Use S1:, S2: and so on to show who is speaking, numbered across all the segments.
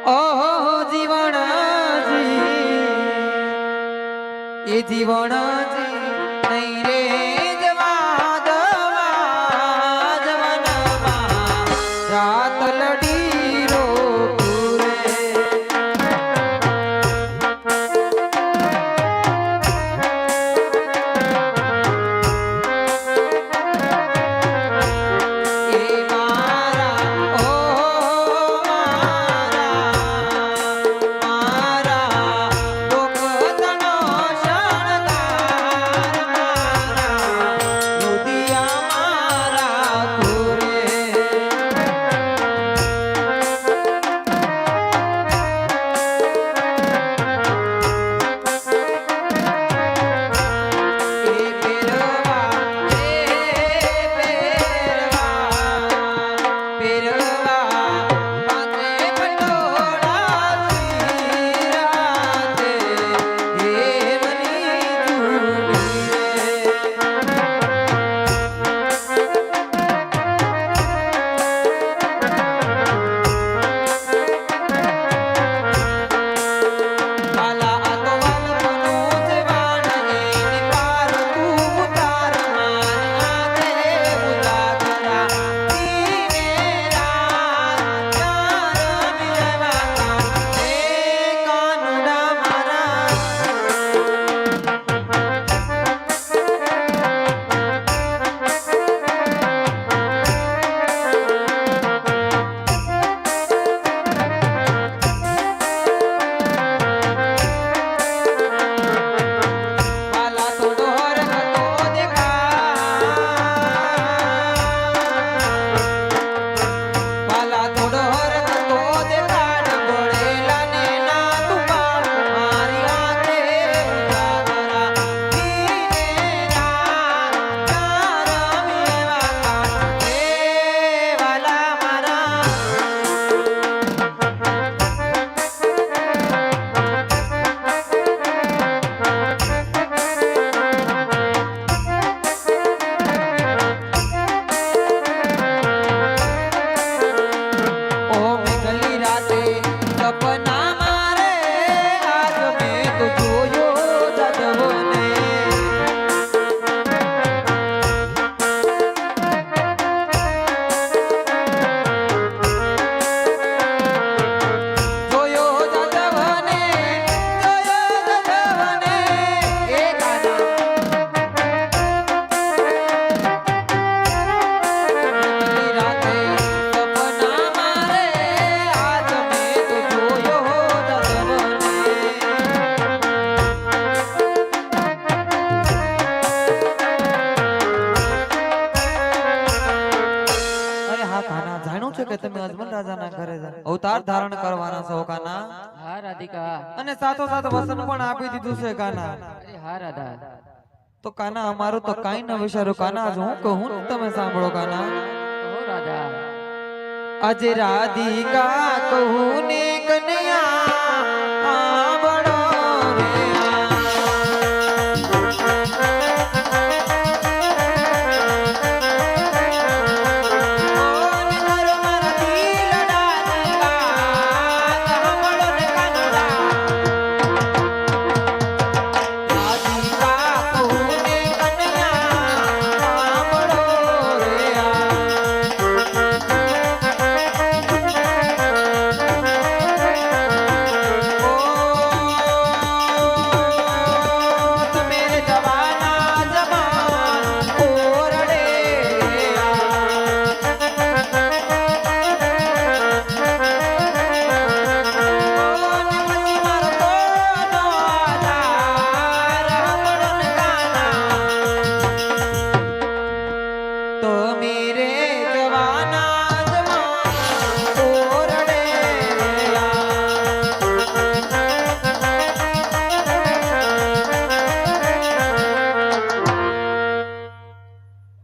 S1: ઓહો જીવણજી એ જીવણજી નહીં રે જવા દવા જવનમાં રાત લડી રોકુરે એ મારા કે તમે અજમલ રાજાના ઘરે અવતાર ધારણ કરવાના છો કાના.
S2: હા રાધિકા.
S1: અને સાથો સાથ વસન પણ આપી દીધું છે કાના.
S2: અરે હા રાધા.
S1: તો કાના અમારું તો કાઈ ન વિચાર્યું કાના. આજ હું કહું ને તમે સાંભળો કાના.
S2: ઓ રાધા.
S1: આજે રાધિકા કહું ને કન્યા સાંભળો રે.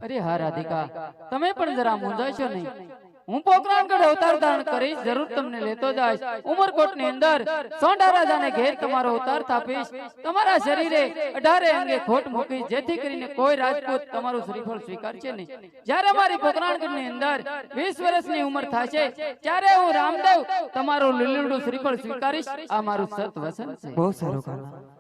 S2: અરે હા રાધિકા, તમે પણ જરા મૂંઝાશો નહીં. હું પોકરાણગઢ અવતાર ધારણ કરીશ, જરૂર તમને લેતો જઈશ. ઉમરકોટની અંદર સોંડા રાજાને ઘેર તમારો અવતાર થાપીશ. તમારા શરીરે 18 અંગે ખોટ મૂકીશ, જેથી કરીને કોઈ રાજપૂત તમારું શ્રીફળ સ્વીકારશે નહીં. જ્યારે મારી પોકરાણગઢની અંદર 20 વર્ષની ઉંમર થશે, ત્યારે હું રામદેવ તમારું લીલુડું શ્રીફળ સ્વીકારીશ. આ મારું સત વસન છે.
S1: બહુ સારું કાના.